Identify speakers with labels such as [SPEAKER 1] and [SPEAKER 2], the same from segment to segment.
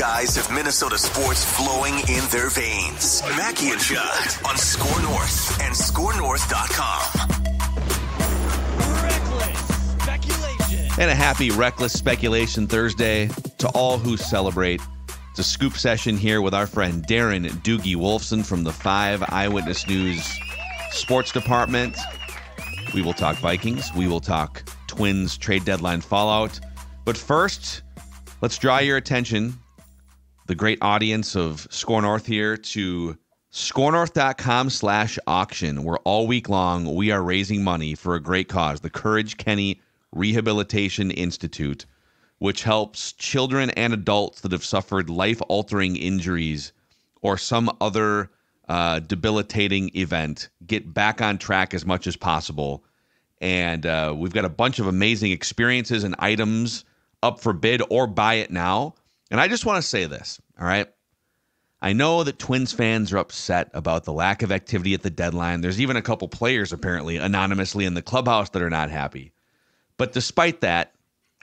[SPEAKER 1] guys have Minnesota sports flowing in their veins. Mackie and Judd on SKOR North and SKORNorth.com.
[SPEAKER 2] Reckless speculation.
[SPEAKER 3] And a happy Reckless Speculation Thursday to all who celebrate. It's a scoop session here with our friend Darren Doogie Wolfson from the 5 Eyewitness News Sports Department. We will talk Vikings. We will talk Twins trade deadline fallout. But first, let's draw your attention, the great audience of SKOR North here, to SKORNorth.com/auction, where all week long we are raising money for a great cause, the Courage Kenny Rehabilitation Institute, which helps children and adults that have suffered life-altering injuries or some other debilitating event get back on track as much as possible. And we've got a bunch of amazing experiences and items up for bid, or buy it now. And I just want to say this, all right? I know that Twins fans are upset about the lack of activity at the deadline. There's even a couple players apparently anonymously in the clubhouse that are not happy. But despite that,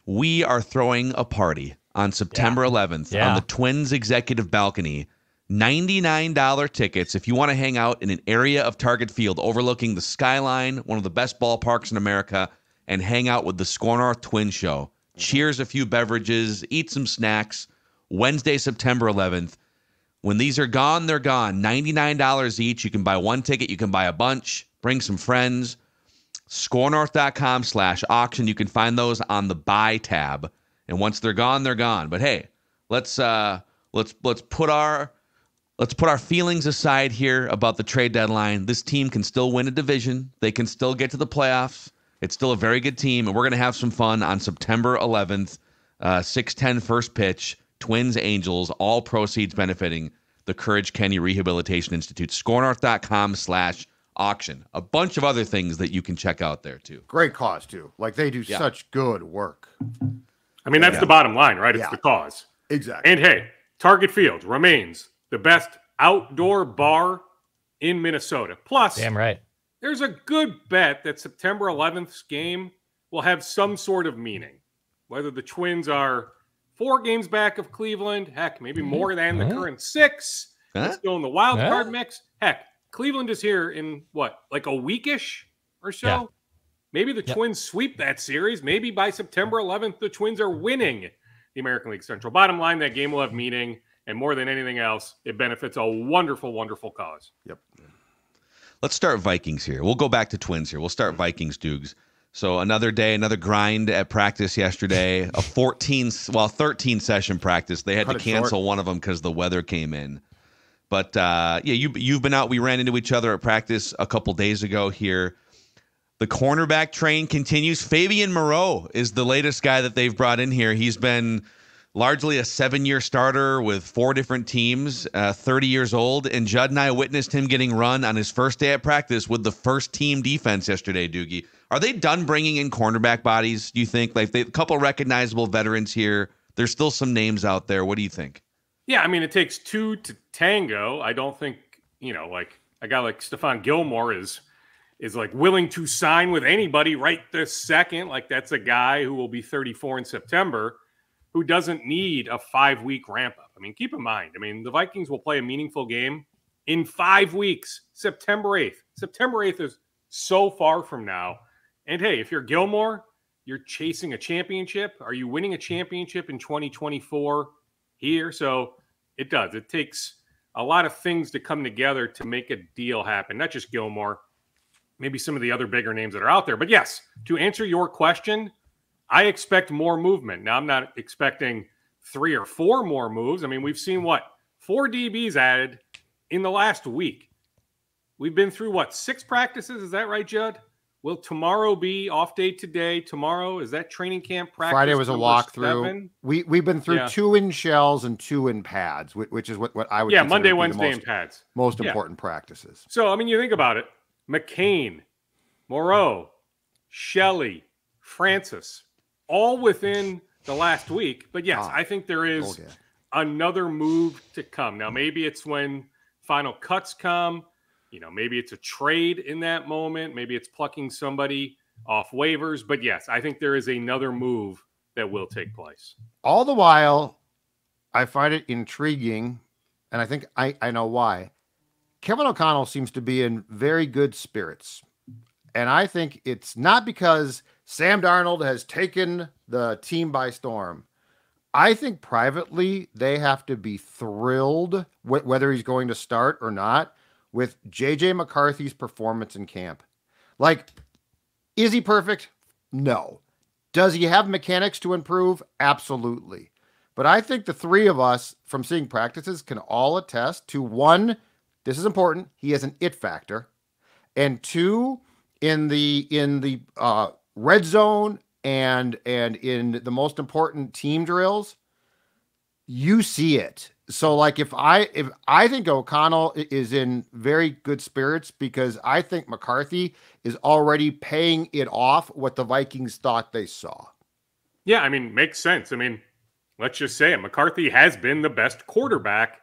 [SPEAKER 3] we are throwing a party on September 11th on the Twins executive balcony. $99 tickets if you want to hang out in an area of Target Field overlooking the skyline, one of the best ballparks in America, and hang out with the SKOR North Twins show. Cheers a few beverages, eat some snacks. Wednesday, September 11th. When these are gone, they're gone. $99 each. You can buy one ticket. You can buy a bunch. Bring some friends. SKORNorth.com/auction. You can find those on the buy tab. And once they're gone, they're gone. But hey, let's put our feelings aside here about the trade deadline. This team can still win a division. They can still get to the playoffs. It's still a very good team, and we're going to have some fun on September 11th, 6:10 first pitch, Twins, Angels, all proceeds benefiting the Courage Kenny Rehabilitation Institute. SKORNorth.com/auction. A bunch of other things that you can check out there, too.
[SPEAKER 4] Great cause, too. Like, they do such good work.
[SPEAKER 5] I mean, that's the bottom line, right? It's the cause.
[SPEAKER 4] Exactly.
[SPEAKER 5] And hey, Target Field remains the best outdoor bar in Minnesota. Plus,
[SPEAKER 6] damn right,
[SPEAKER 5] there's a good bet that September 11th's game will have some sort of meaning. Whether the Twins are 4 games back of Cleveland, heck, maybe more than the current 6, still in the wild card mix. Heck, Cleveland is here in what, like a weekish or so? Yeah. Maybe the Twins sweep that series. Maybe by September 11th, the Twins are winning the American League Central. Bottom line, that game will have meaning. And more than anything else, it benefits a wonderful, wonderful cause.
[SPEAKER 4] Yep.
[SPEAKER 3] Let's start Vikings here. We'll go back to Twins here. We'll start Vikings, Dukes. So another day, another grind at practice yesterday. A 13-session practice. They had to cancel one of them because the weather came in. But, you've been out. We ran into each other at practice a couple days ago here. The cornerback train continues. Fabian Moreau is the latest guy that they've brought in here. He's been largely a 7-year starter with 4 different teams, 30 years old. And Judd and I witnessed him getting run on his first day at practice with the first team defense yesterday, Doogie. Are they done bringing in cornerback bodies, do you think? Like, a couple recognizable veterans here. There's still some names out there. What do you think?
[SPEAKER 5] Yeah, I mean, it takes 2 to tango. I don't think, like a guy like Stephon Gilmore is like willing to sign with anybody right this second. Like, that's a guy who will be 34 in September, who doesn't need a 5-week ramp up. I mean, keep in mind, the Vikings will play a meaningful game in 5 weeks, September 8th. September 8th is so far from now. And hey, if you're Gilmore, you're chasing a championship. Are you winning a championship in 2024 here? So it does. It takes a lot of things to come together to make a deal happen. Not just Gilmore, maybe some of the other bigger names that are out there. But yes, to answer your question, I expect more movement. Now, I'm not expecting 3 or 4 more moves. I mean, we've seen 4 DBs added in the last week. We've been through 6 practices? Is that right, Judd? Will tomorrow be off day today? Tomorrow, is that training camp practice?
[SPEAKER 4] Friday was a walkthrough. We've been through 2 in shells and 2 in pads, which is what I would consider
[SPEAKER 5] Monday,
[SPEAKER 4] to be
[SPEAKER 5] Wednesday in pads.
[SPEAKER 4] Most important practices.
[SPEAKER 5] So, you think about it. McCain, Moreau, Shelley, Francis, all within the last week. But yes, I think there is another move to come. Now, maybe it's when final cuts come. Maybe it's a trade in that moment. Maybe it's plucking somebody off waivers. But yes, I think there is another move that will take place.
[SPEAKER 4] All the while, I find it intriguing, and I think I know why. Kevin O'Connell seems to be in very good spirits. And I think it's not because Sam Darnold has taken the team by storm. I think privately they have to be thrilled whether he's going to start or not with J.J. McCarthy's performance in camp. Like, is he perfect? No. Does he have mechanics to improve? Absolutely. But I think the three of us from seeing practices can all attest to, one, this is important, he has an it factor, and two, in the red zone and in the most important team drills, you see it. So like if I think O'Connell is in very good spirits because I think McCarthy is already paying it off what the Vikings thought they saw.
[SPEAKER 5] Yeah, I mean, makes sense. I mean, let's just say it. McCarthy has been the best quarterback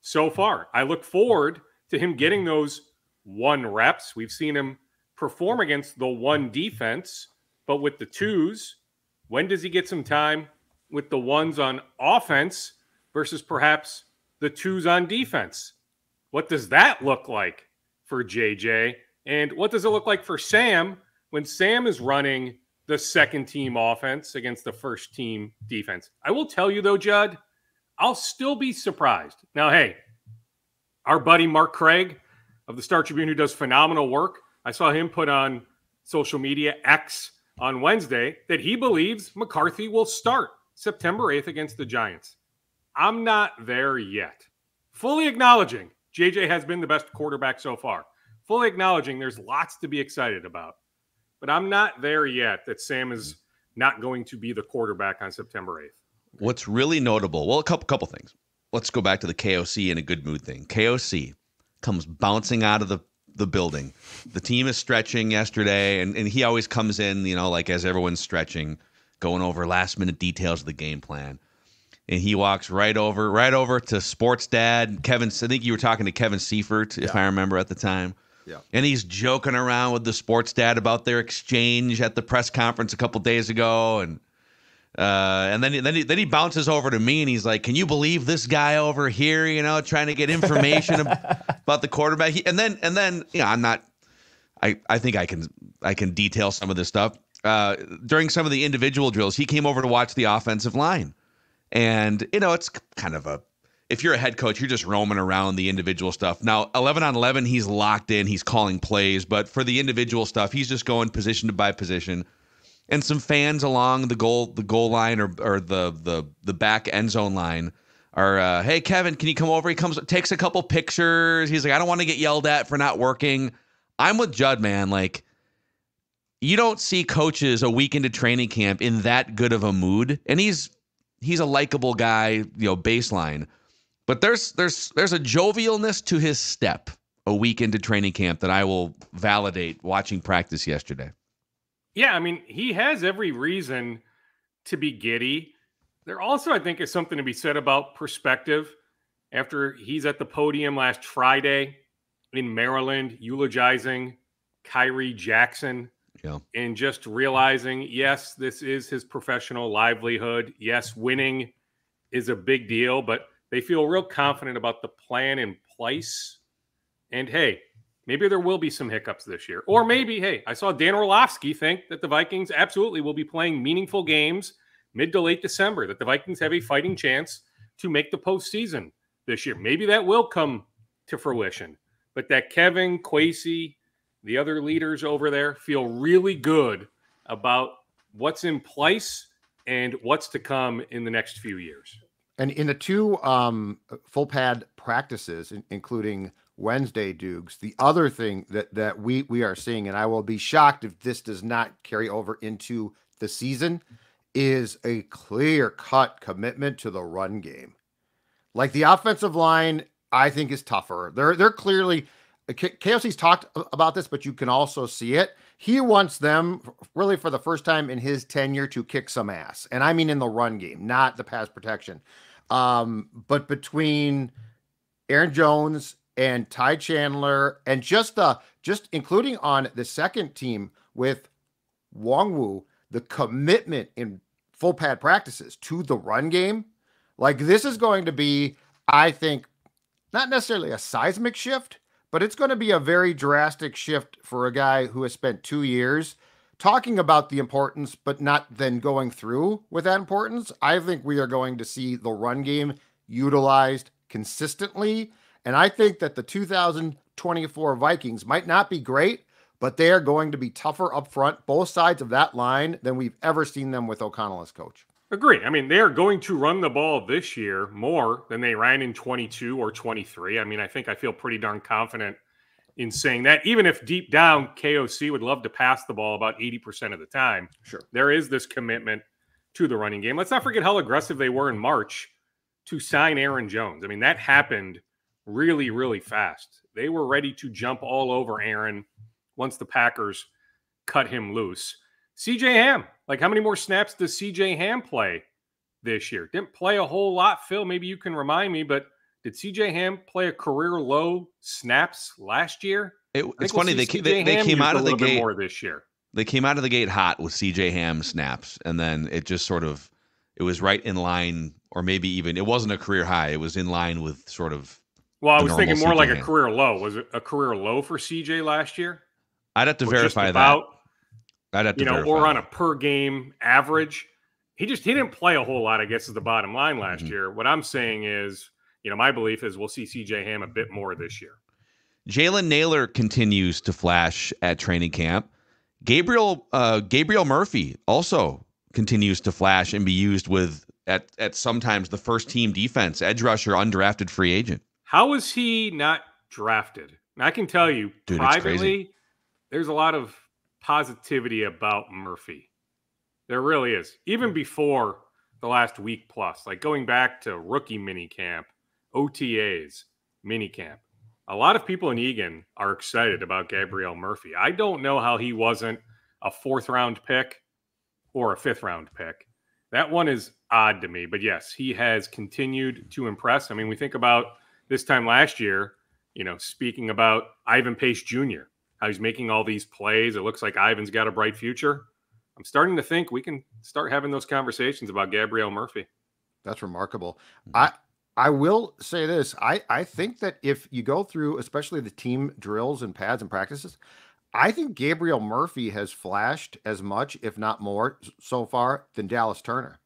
[SPEAKER 5] so far. I look forward to him getting those 1 reps. We've seen him perform against the 1 defense, but with the 2s, when does he get some time with the 1s on offense versus perhaps the 2s on defense? What does that look like for JJ? And what does it look like for Sam when Sam is running the second team offense against the first team defense? I will tell you though, Judd, I'll still be surprised. Now, hey, our buddy Mark Craig of the Star Tribune, who does phenomenal work, I saw him put on social media X on Wednesday that he believes McCarthy will start September 8th against the Giants. I'm not there yet. Fully acknowledging JJ has been the best quarterback so far. Fully acknowledging there's lots to be excited about. But I'm not there yet that Sam is not going to be the quarterback on September 8th.
[SPEAKER 3] What's really notable, well, a couple things. Let's go back to the KOC in a good mood thing. KOC comes bouncing out of the building. The team is stretching yesterday, and he always comes in, like as everyone's stretching, going over last minute details of the game plan. And he walks right over to Sports Dad, Kevin. I think you were talking to Kevin Seifert, if I remember at the time.
[SPEAKER 4] Yeah.
[SPEAKER 3] And he's joking around with the Sports Dad about their exchange at the press conference a couple days ago, and then he bounces over to me and he's like, "Can you believe this guy over here? Trying to get information about the quarterback." And then I'm not. I think I can detail some of this stuff. During some of the individual drills, he came over to watch the offensive line, and it's kind of if you're a head coach, you're just roaming around the individual stuff. Now, 11 on 11, he's locked in, he's calling plays, but for the individual stuff, he's just going position by position. And some fans along the goal line or the back end zone line are, "Hey, Kevin, can you come over?" He comes, takes a couple pictures. He's like, "I don't want to get yelled at for not working." I'm with Judd, man. Like, you don't see coaches a week into training camp in that good of a mood. And he's a likable guy, baseline. But there's a jovialness to his step a week into training camp that I will validate watching practice yesterday.
[SPEAKER 5] Yeah, I mean, he has every reason to be giddy. There also, I think, is something to be said about perspective. After he's at the podium last Friday in Maryland, eulogizing Kyrie Jackson, and just realizing, yes, this is his professional livelihood. Yes, winning is a big deal, but they feel real confident about the plan in place. And hey, maybe there will be some hiccups this year. Or maybe, hey, I saw Dan Orlovsky think that the Vikings absolutely will be playing meaningful games mid to late December, that the Vikings have a fighting chance to make the postseason this year. Maybe that will come to fruition. But that Kevin, Kwesi, the other leaders over there feel really good about what's in place and what's to come in the next few years.
[SPEAKER 4] And in the 2 full pad practices, including Wednesday, Dukes, the other thing that we are seeing, and I will be shocked if this does not carry over into the season, is a clear-cut commitment to the run game. Like, the offensive line, I think, is tougher. They're clearly KOC's talked about this, but you can also see it. He wants them, really for the first time in his tenure, to kick some ass. And I mean in the run game, not the pass protection. But between Aaron Jones and Ty Chandler, and just including on the second team with Wongwu, the commitment in full pad practices to the run game, Like, this is going to be, I think, not necessarily a seismic shift, but it's going to be a very drastic shift for a guy who has spent 2 years talking about the importance, but not then going through with that importance. I think we are going to see the run game utilized consistently. And I think that the 2024 Vikings might not be great, but they are going to be tougher up front, both sides of that line, than we've ever seen them with O'Connell as coach.
[SPEAKER 5] Agree. I mean, they are going to run the ball this year more than they ran in 22 or 23. I mean, I feel pretty darn confident in saying that, even if deep down KOC would love to pass the ball about 80% of the time.
[SPEAKER 4] Sure.
[SPEAKER 5] There is this commitment to the running game. Let's not forget how aggressive they were in March to sign Aaron Jones. I mean, that happened really, really fast. They were ready to jump all over Aaron once the Packers cut him loose. CJ Ham, like, how many more snaps does CJ Ham play this year? Didn't play a whole lot, Phil. Maybe you can remind me, but did CJ Ham play a career low snaps last year?
[SPEAKER 3] It's funny, they came out of the gate
[SPEAKER 5] more this year.
[SPEAKER 3] They came out of the gate hot with CJ Ham snaps, and then it just sort of, it was right in line, or maybe even, it wasn't a career high. It was in line with sort of.
[SPEAKER 5] Well, I was thinking more
[SPEAKER 3] CJ
[SPEAKER 5] like
[SPEAKER 3] Ham.
[SPEAKER 5] a career low. Was it a career low for CJ last year?
[SPEAKER 3] I'd have to
[SPEAKER 5] Or
[SPEAKER 3] verify
[SPEAKER 5] just about,
[SPEAKER 3] that. I'd have to verify.
[SPEAKER 5] Or on a per game average. He didn't play a whole lot, I guess, is the bottom line last year. What I'm saying is, my belief is we'll see CJ Ham a bit more this year.
[SPEAKER 3] Jalen Naylor continues to flash at training camp. Gabriel Murphy also continues to flash and be used at sometimes the first team defense, edge rusher, undrafted free agent.
[SPEAKER 5] How is he not drafted? And I can tell you,
[SPEAKER 3] Dude,
[SPEAKER 5] privately, there's a lot of positivity about Murphy. There really is. Even before the last week plus, like going back to rookie minicamp, OTAs, minicamp. A lot of people in Egan are excited about Gabriel Murphy. I don't know how he wasn't a 4th-round pick or a 5th-round pick. That one is odd to me. But yes, he has continued to impress. I mean, we think about this time last year, speaking about Ivan Pace Jr., how he's making all these plays. It looks like Ivan's got a bright future. I'm starting to think we can start having those conversations about Gabriel Murphy.
[SPEAKER 4] That's remarkable. I will say this. I think that if you go through, especially the team drills and pads and practices, I think Gabriel Murphy has flashed as much, if not more, so far than Dallas Turner.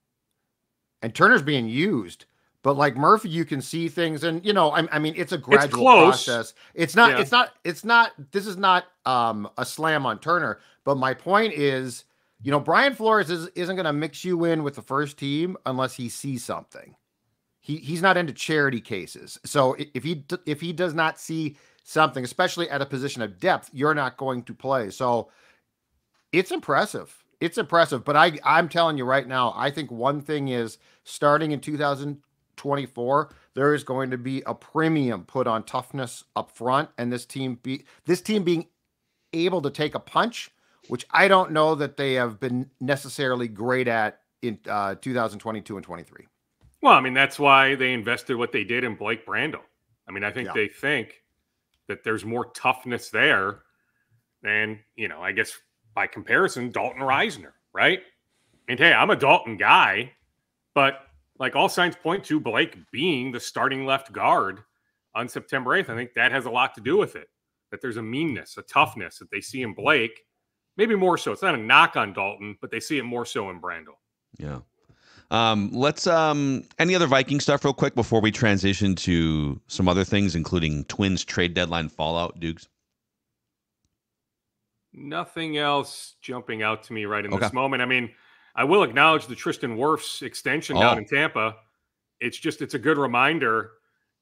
[SPEAKER 4] And Turner's being used, but like Murphy, you can see things, and I mean, it's a gradual process. It's not. This is not a slam on Turner. But my point is, Brian Flores isn't going to mix you in with the first team unless he sees something. He's not into charity cases. So if he does not see something, especially at a position of depth, you're not going to play. So it's impressive. It's impressive. But I'm telling you right now, I think one thing is, starting in 2024, there is going to be a premium put on toughness up front, and this team being able to take a punch, which I don't know that they have been necessarily great at in 2022 and 23.
[SPEAKER 5] Well, I mean, that's why they invested what they did in Blake Brandel. I mean, I think they think that there's more toughness there than, I guess by comparison, Dalton Reisner, right? And hey, I'm a Dalton guy, but like all signs point to Blake being the starting left guard on September 8th. I think that has a lot to do with it, that there's a meanness, a toughness that they see in Blake, maybe more so. It's not a knock on Dalton, but they see it more so in Brandel.
[SPEAKER 3] Yeah. Let's any other Viking stuff real quick before we transition to some other things, including Twins trade deadline fallout, Dukes?
[SPEAKER 5] Nothing else jumping out to me right in this moment. I mean, I will acknowledge the Tristan Wirfs extension down in Tampa. It's a good reminder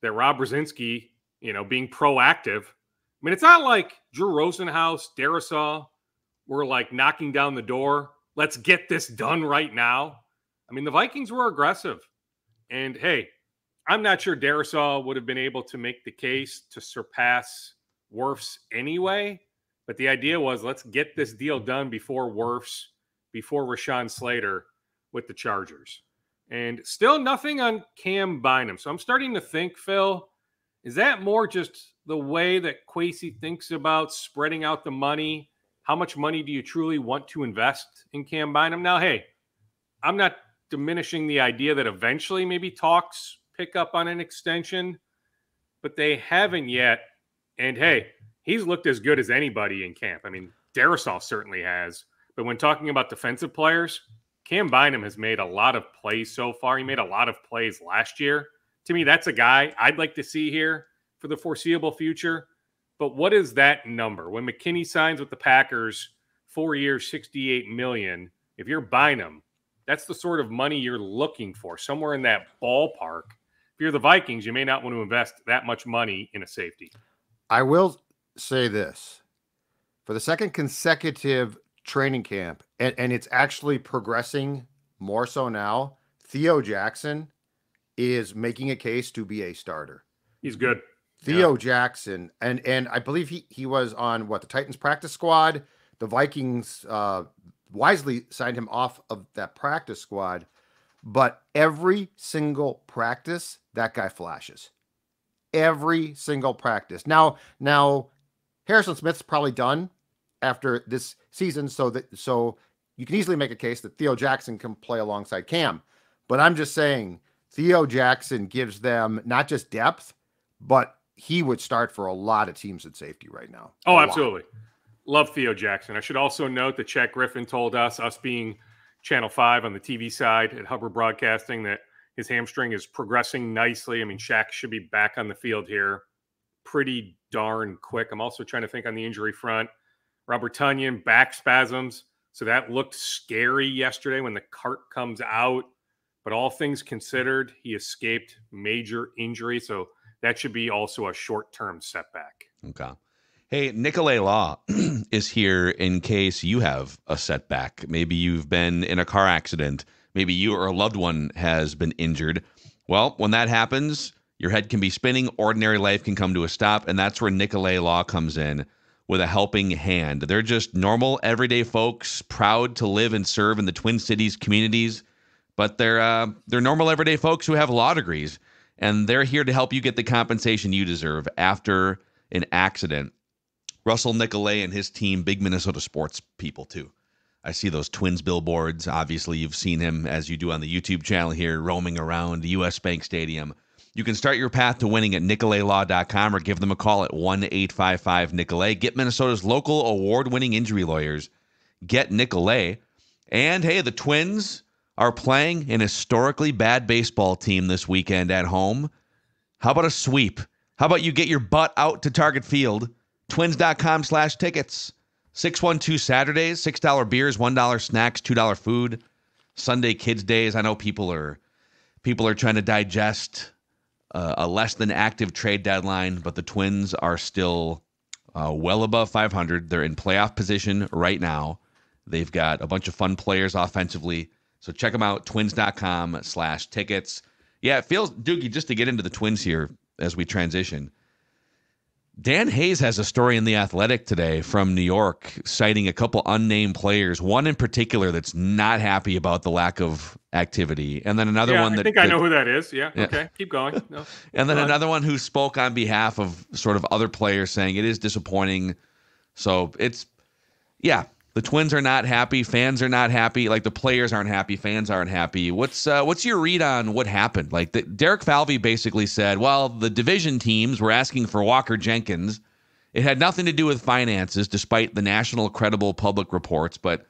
[SPEAKER 5] that Rob Brzezinski, being proactive. I mean, it's not like Drew Rosenhaus, Darisaw were like knocking down the door. Let's get this done right now. I mean, the Vikings were aggressive. And, hey, I'm not sure Darisaw would have been able to make the case to surpass Wirfs anyway. But the idea was, let's get this deal done before Wirfs, before Rashawn Slater with the Chargers. And still nothing on Cam Bynum. So I'm starting to think, Phil, is that more just the way that Kwesi thinks about spreading out the money? How much money do you truly want to invest in Cam Bynum? Now, hey, I'm not diminishing the idea that eventually maybe talks pick up on an extension, but they haven't yet. And hey, he's looked as good as anybody in camp. I mean, Darrisaw certainly has. But when talking about defensive players, Cam Bynum has made a lot of plays so far. He made a lot of plays last year. To me, that's a guy I'd like to see here for the foreseeable future. But what is that number? When McKinney signs with the Packers, 4 years, $68 million, if you're Bynum, that's the sort of money you're looking for, somewhere in that ballpark. If you're the Vikings, you may not want to invest that much money in a safety.
[SPEAKER 4] I will say this. For the second consecutive training camp, and it's actually progressing more so now, Theo Jackson is making a case to be a starter.
[SPEAKER 5] He's good.
[SPEAKER 4] Theo Jackson, and I believe he was on the Titans practice squad. The Vikings wisely signed him off of that practice squad, but every single practice, that guy flashes. Every single practice. Now Harrison Smith's probably done after this season, so you can easily make a case that Theo Jackson can play alongside Cam. But I'm just saying Theo Jackson gives them not just depth, but he would start for a lot of teams at safety right now.
[SPEAKER 5] Oh, absolutely. Love Theo Jackson. I should also note that Chet Griffin told us being Channel 5 on the TV side at Hubbard Broadcasting, that his hamstring is progressing nicely. I mean, Shaq should be back on the field here pretty darn quick. I'm also trying to think on the injury front. Robert Tonyan, back spasms. So that looked scary yesterday when the cart comes out. But all things considered, he escaped major injury. So that should be also a short-term setback.
[SPEAKER 3] Okay. Hey, Nicolay Law is here in case you have a setback. Maybe you've been in a car accident. Maybe you or a loved one has been injured. Well, when that happens, your head can be spinning. Ordinary life can come to a stop. And that's where Nicolay Law comes in with a helping hand. They're just normal, everyday folks, proud to live and serve in the Twin Cities communities. But they're normal, everyday folks who have law degrees. And they're here to help you get the compensation you deserve after an accident. Russell Nicolay and his team, big Minnesota sports people too. I see those Twins billboards. Obviously, you've seen him, as you do on the YouTube channel here, roaming around the U.S. Bank Stadium. You can start your path to winning at nicolaylaw.com or give them a call at 1-855-NICOLAY. Get Minnesota's local award-winning injury lawyers. Get Nicolay. And, hey, the Twins are playing an historically bad baseball team this weekend at home. How about a sweep? How about you get your butt out to Target Field? Twins.com/tickets. 612 Saturdays, $6 beers, $1 snacks, $2 food. Sunday kids days. I know people are trying to digest a less than active trade deadline, but the Twins are still well above 500. They're in playoff position right now. They've got a bunch of fun players offensively. So check them out, twins.com/tickets. Yeah, it feels, Doogie, just to get into the Twins here as we transition. Dan Hayes has a story in The Athletic today from New York citing a couple unnamed players, one in particular that's not happy about the lack of activity, and then another one that...
[SPEAKER 5] I know who that is. Yeah, okay, keep going. No,
[SPEAKER 3] and then another one who spoke on behalf of sort of other players saying it is disappointing. So it's, the Twins are not happy. Fans are not happy. Like, the players aren't happy. Fans aren't happy. What's your read on what happened? Like, Derek Falvey basically said, well, the division teams were asking for Walker Jenkins. It had nothing to do with finances, despite the national credible public reports. But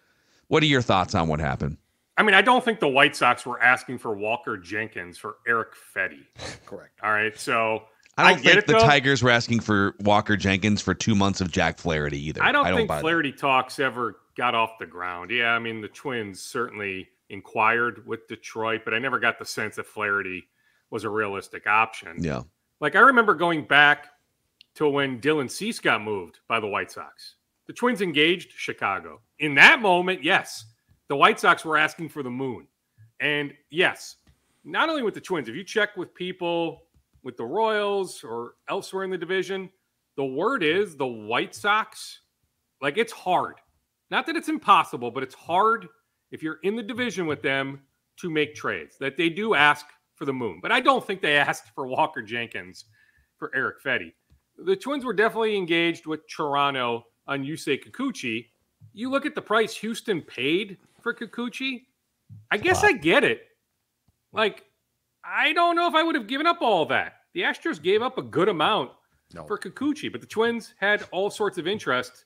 [SPEAKER 3] what are your thoughts on what happened?
[SPEAKER 5] I mean, I don't think the White Sox were asking for Walker Jenkins for Eric Fetty.
[SPEAKER 4] Correct.
[SPEAKER 5] All right, so...
[SPEAKER 3] I don't think the Tigers were asking for Walker Jenkins for 2 months of Jack Flaherty either.
[SPEAKER 5] I don't think Flaherty talks ever got off the ground. Yeah, I mean, the Twins certainly inquired with Detroit, but I never got the sense that Flaherty was a realistic option.
[SPEAKER 3] Yeah.
[SPEAKER 5] Like, I remember going back to when Dylan Cease got moved by the White Sox. The Twins engaged Chicago. In that moment, yes, the White Sox were asking for the moon. And yes, not only with the Twins, if you check with people with the Royals or elsewhere in the division, the word is the White Sox, like, it's hard. Not that it's impossible, but it's hard if you're in the division with them to make trades, that they do ask for the moon. But I don't think they asked for Walker Jenkins for Eric Fetty. The Twins were definitely engaged with Toronto on Yusei Kikuchi. You look at the price Houston paid for Kikuchi, I guess I get it. Like, I don't know if I would have given up all that. The Astros gave up a good amount for Kikuchi, but the Twins had all sorts of interest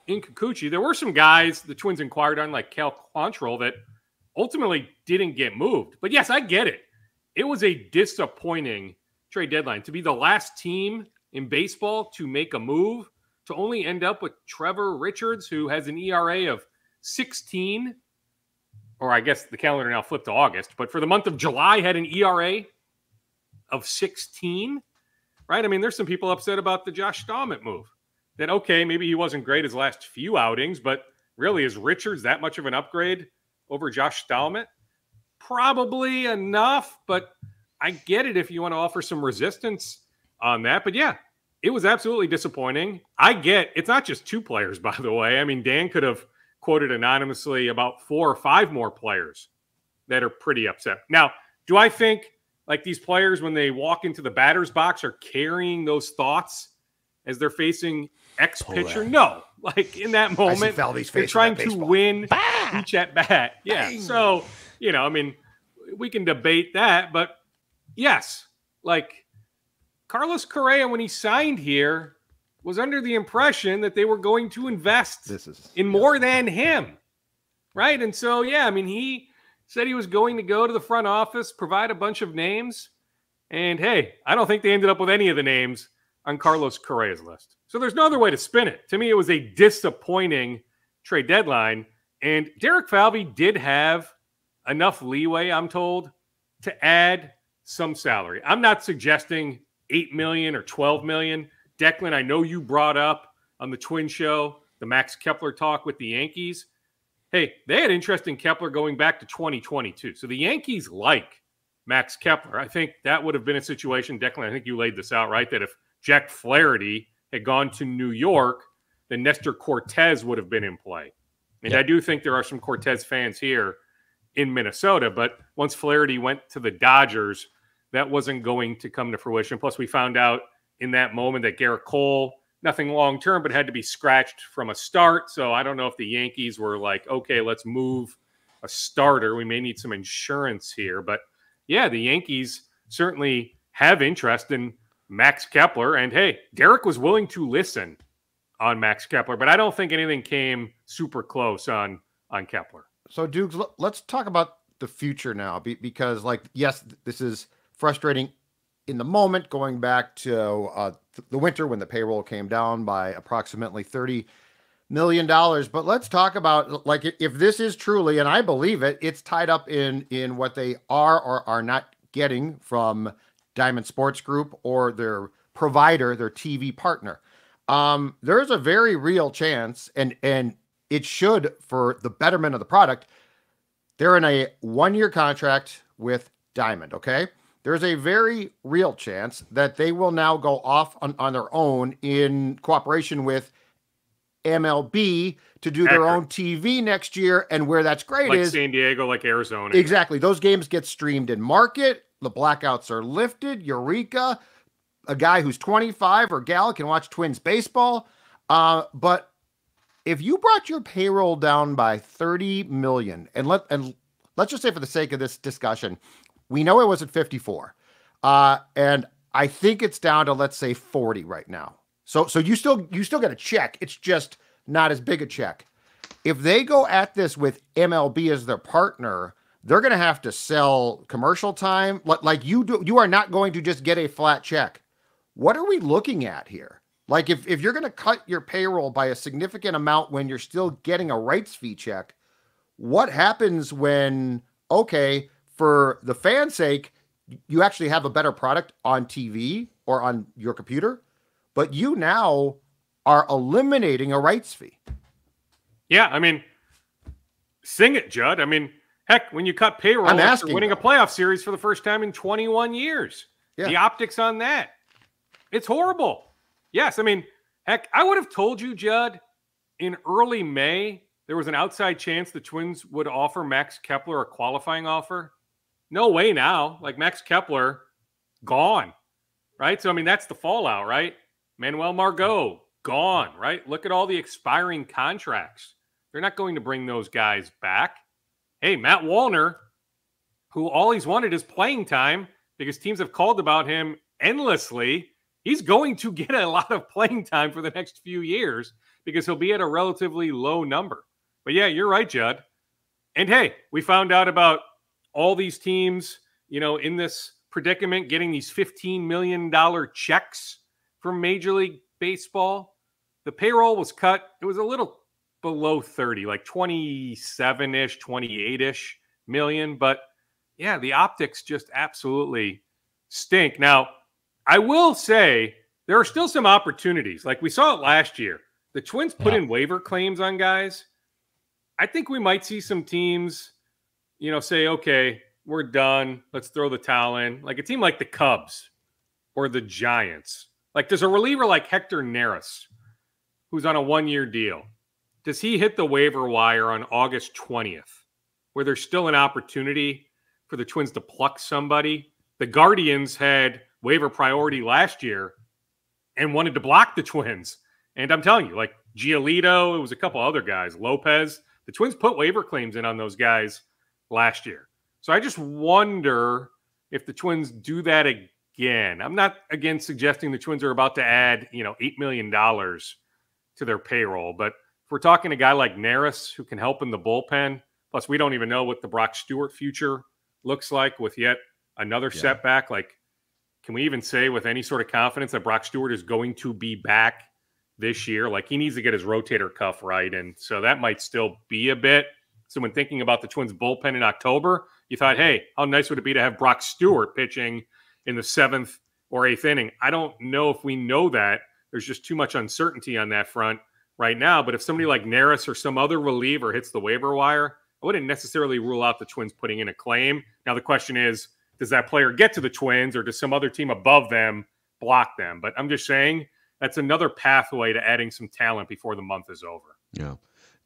[SPEAKER 5] in Kikuchi. There were some guys the Twins inquired on, like Cal Quantrill, that ultimately didn't get moved. But yes, I get it. It was a disappointing trade deadline. To be the last team in baseball to make a move, to only end up with Trevor Richards, who has an ERA of 16, or I guess the calendar now flipped to August, but for the month of July had an ERA of 16, right? I mean, there's some people upset about the Josh Stallman move. That, okay, maybe he wasn't great his last few outings, but really, is Richards that much of an upgrade over Josh Stallman? Probably enough, but I get it if you want to offer some resistance on that. But yeah, it was absolutely disappointing. I get it's not just 2 players, by the way. I mean, Dan could have quoted anonymously about 4 or 5 more players that are pretty upset. Now, do I think like these players, when they walk into the batter's box, are carrying those thoughts as they're facing X pitcher? No. Like in that moment, they're trying to win each at bat. Yeah. Bang. So, you know, I mean, we can debate that, but yes, like Carlos Correa, when he signed here, was under the impression that they were going to invest in more than him. Right. And so, yeah, I mean, he said he was going to go to the front office, provide a bunch of names. And hey, I don't think they ended up with any of the names on Carlos Correa's list. So there's no other way to spin it. To me, it was a disappointing trade deadline. And Derek Falvey did have enough leeway, I'm told, to add some salary. I'm not suggesting $8 million or $12 million. Declan, I know you brought up on the Twin Show the Max Kepler talk with the Yankees. Hey, they had interest in Kepler going back to 2022. So the Yankees like Max Kepler. I think that would have been a situation, Declan, I think you laid this out, right, that if Jack Flaherty had gone to New York, then Nestor Cortez would have been in play. And I do think there are some Cortez fans here in Minnesota, but once Flaherty went to the Dodgers, that wasn't going to come to fruition. Plus, we found out in that moment that Garrett Cole, nothing long-term, but had to be scratched from a start. So I don't know if the Yankees were like, okay, let's move a starter. We may need some insurance here. But yeah, the Yankees certainly have interest in Max Kepler. And hey, Derek was willing to listen on Max Kepler, but I don't think anything came super close on Kepler.
[SPEAKER 4] So, Dukes, let's talk about the future now, because, like, yes, this is frustrating in the moment, going back to the winter when the payroll came down by approximately $30 million. But let's talk about, like, if this is truly, and I believe it, it's tied up in what they are or are not getting from Diamond Sports Group or their provider, their TV partner. There's a very real chance, and it should, for the betterment of the product, they're in a 1-year contract with Diamond, okay? There's a very real chance that they will now go off on their own in cooperation with MLB to do their own TV next year. And where that's great
[SPEAKER 5] like
[SPEAKER 4] is
[SPEAKER 5] San Diego, like Arizona.
[SPEAKER 4] Exactly. Those games get streamed in market. The blackouts are lifted. Eureka. A guy who's 25 or gal can watch Twins baseball. But if you brought your payroll down by 30 million, and let's just say for the sake of this discussion, we know it was at 54. And I think it's down to, let's say, 40 right now. So you still get a check. It's just not as big a check. If they go at this with MLB as their partner, they're going to have to sell commercial time. Like you do, you are not going to just get a flat check. What are we looking at here? Like if you're going to cut your payroll by a significant amount when you're still getting a rights fee check, what happens when, okay, for the fan's sake, you actually have a better product on TV or on your computer, but you now are eliminating a rights fee? Yeah,
[SPEAKER 5] I mean, sing it, Judd. I mean, heck, when you cut payroll after winning a playoff series for the first time in 21 years, the optics on that, it's horrible. Yes, I mean, heck, I would have told you, Judd, in early May, there was an outside chance the Twins would offer Max Kepler a qualifying offer. No way now. Like, Max Kepler, gone, right? So, I mean, that's the fallout, right? Manuel Margot, gone, right? Look at all the expiring contracts. They're not going to bring those guys back. Hey, Matt Wallner, who all he's wanted is playing time because teams have called about him endlessly. He's going to get a lot of playing time for the next few years because he'll be at a relatively low number. But yeah, you're right, Judd. And hey, we found out about all these teams, in this predicament, getting these $15 million checks from Major League Baseball. The payroll was cut. It was a little below 30, like 27-ish, 28-ish million. But yeah, the optics just absolutely stink. Now, I will say there are still some opportunities. Like we saw it last year. The Twins put in waiver claims on guys. I think we might see some teams, say, okay, we're done. Let's throw the towel in. Like a team like the Cubs or the Giants. Like there's a reliever like Hector Neris who's on a 1-year deal. Does he hit the waiver wire on August 20th where there's still an opportunity for the Twins to pluck somebody? The Guardians had waiver priority last year and wanted to block the Twins. And I'm telling you, like Giolito, it was a couple other guys, Lopez. The Twins put waiver claims in on those guys last year. So I just wonder if the Twins do that again. I'm not, again, suggesting the Twins are about to add, $8 million to their payroll. But if we're talking a guy like Neris who can help in the bullpen, plus we don't even know what the Brock Stewart future looks like with yet another setback. Like, can we even say with any sort of confidence that Brock Stewart is going to be back this year? Like, he needs to get his rotator cuff right. And so that might still be a bit. So when thinking about the Twins bullpen in October, you thought, hey, how nice would it be to have Brock Stewart pitching in the 7th or 8th inning? I don't know if we know that. There's just too much uncertainty on that front right now. But if somebody like Neris or some other reliever hits the waiver wire, I wouldn't necessarily rule out the Twins putting in a claim. Now, the question is, does that player get to the Twins or does some other team above them block them? But I'm just saying that's another pathway to adding some talent before the month is over.
[SPEAKER 3] Yeah.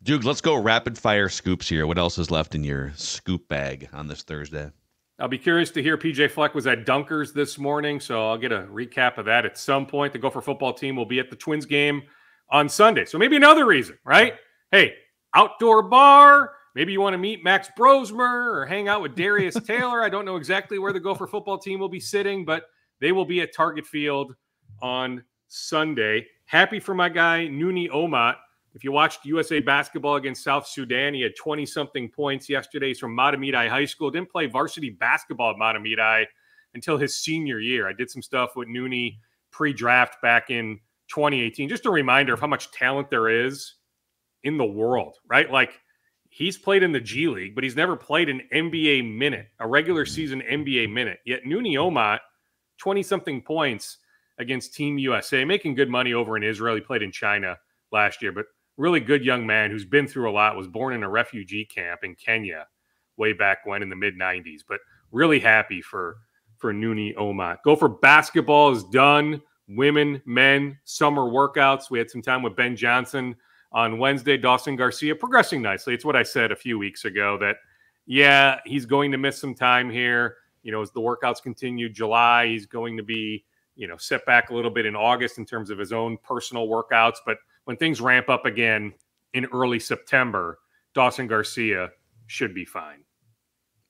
[SPEAKER 3] Duke, let's go rapid fire scoops here. What else is left in your scoop bag on this Thursday?
[SPEAKER 5] I'll be curious to hear PJ Fleck was at Dunkers this morning, so I'll get a recap of that at some point. The Gopher football team will be at the Twins game on Sunday. So maybe another reason, right? Hey, outdoor bar. Maybe you want to meet Max Brosmer or hang out with Darius Taylor. I don't know exactly where the Gopher football team will be sitting, but they will be at Target Field on Sunday. Happy for my guy, Nooni Omat. If you watched USA basketball against South Sudan, he had 20-something points yesterday. He's from Matamidi High School. Didn't play varsity basketball at Matamidi until his senior year. I did some stuff with Nooni pre-draft back in 2018. Just a reminder of how much talent there is in the world, right? Like, he's played in the G League, but he's never played an NBA minute, a regular season NBA minute. Yet Nooni Omat, 20-something points against Team USA, making good money over in Israel. He played in China last year, but really good young man who's been through a lot, was born in a refugee camp in Kenya way back when in the mid-90s. But really happy for Nooni Omat. Gopher basketball is done. Women, men, summer workouts. We had some time with Ben Johnson on Wednesday. Dawson Garcia progressing nicely. It's what I said a few weeks ago that, yeah, he's going to miss some time here. As the workouts continue July, he's going to be, set back a little bit in August in terms of his own personal workouts. But when things ramp up again in early September, Dawson Garcia should be fine.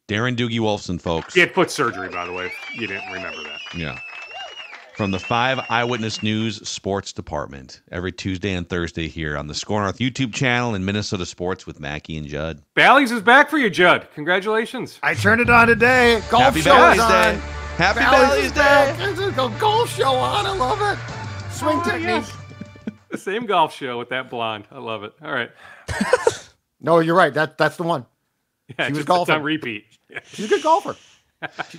[SPEAKER 3] Darren Doogie Wolfson, folks.
[SPEAKER 5] He had foot surgery, by the way, if you didn't remember that.
[SPEAKER 3] Yeah. From the 5 Eyewitness News Sports Department, every Tuesday and Thursday here on the SKOR North YouTube channel and Minnesota Sports with Mackie and Judd.
[SPEAKER 5] Bally's is back for you, Judd. Congratulations.
[SPEAKER 4] I turned it on today. Golf
[SPEAKER 3] Happy
[SPEAKER 4] show
[SPEAKER 3] Bally's
[SPEAKER 4] is on.
[SPEAKER 3] Day. Happy
[SPEAKER 4] Bally's
[SPEAKER 3] Day.
[SPEAKER 4] There's a golf show on. I love it. Swing technique.
[SPEAKER 5] Yes. The same golf show with that blonde. I love it. All right.
[SPEAKER 4] No, you're right. That's the one.
[SPEAKER 5] Yeah,
[SPEAKER 4] She was
[SPEAKER 5] just
[SPEAKER 4] golfing.
[SPEAKER 5] on repeat. Yeah.
[SPEAKER 4] She's a good golfer.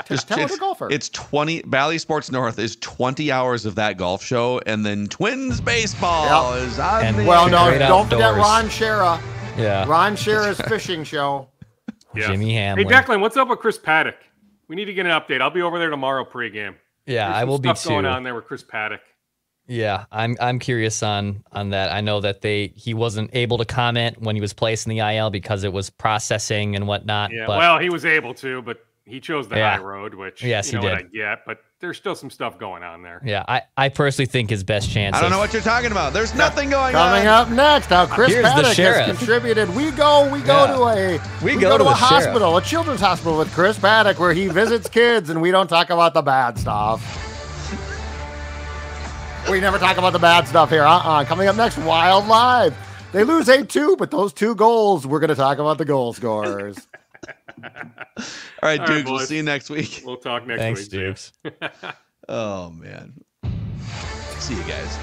[SPEAKER 4] She's a talented golfer.
[SPEAKER 3] It's 20. Bally Sports North is 20 hours of that golf show, and then Twins baseball is on.
[SPEAKER 6] And
[SPEAKER 3] the
[SPEAKER 4] Well, no,
[SPEAKER 6] Great
[SPEAKER 4] don't forget
[SPEAKER 6] outdoors.
[SPEAKER 4] Ron Shera.
[SPEAKER 6] Yeah.
[SPEAKER 4] Ron Shera's fishing show.
[SPEAKER 5] Yes.
[SPEAKER 6] Jimmy
[SPEAKER 5] Hey,
[SPEAKER 6] Hamlin.
[SPEAKER 5] Declan, what's up with Chris Paddock? We need to get an update. I'll be over there tomorrow pregame.
[SPEAKER 6] Yeah,
[SPEAKER 5] There's
[SPEAKER 6] I
[SPEAKER 5] some
[SPEAKER 6] will be
[SPEAKER 5] stuff
[SPEAKER 6] too.
[SPEAKER 5] going on there with Chris Paddock.
[SPEAKER 6] Yeah, I'm curious on that. I know that he wasn't able to comment when he was placed in the IL because it was processing and whatnot.
[SPEAKER 5] Yeah,
[SPEAKER 6] but
[SPEAKER 5] well, he was able to, but He chose the
[SPEAKER 6] Yeah.
[SPEAKER 5] high road, which
[SPEAKER 6] Yes,
[SPEAKER 5] you know
[SPEAKER 6] he
[SPEAKER 5] what
[SPEAKER 6] did.
[SPEAKER 5] I get, but there's still some stuff going on there.
[SPEAKER 6] Yeah, I personally think his best chance.
[SPEAKER 3] I don't know what you're talking about. There's nothing going
[SPEAKER 4] Coming
[SPEAKER 3] on.
[SPEAKER 4] up next, how Chris
[SPEAKER 6] Here's the
[SPEAKER 4] Paddock has
[SPEAKER 6] sheriff.
[SPEAKER 4] contributed. We go
[SPEAKER 6] Yeah.
[SPEAKER 4] to a
[SPEAKER 6] We go to
[SPEAKER 4] a
[SPEAKER 6] the
[SPEAKER 4] hospital, a children's hospital with Chris Paddock, where he visits kids, and we don't talk about the bad stuff. We never talk about the bad stuff here. Coming up next, Wild Live. They lose 8-2, but those 2 goals, we're going to talk about the goal scorers.
[SPEAKER 3] All right,
[SPEAKER 5] All right,
[SPEAKER 3] Dukes. We'll
[SPEAKER 5] boys.
[SPEAKER 3] see you next week.
[SPEAKER 5] We'll talk next
[SPEAKER 6] Thanks,
[SPEAKER 5] week.
[SPEAKER 6] Dukes.
[SPEAKER 3] Oh, man. See you guys.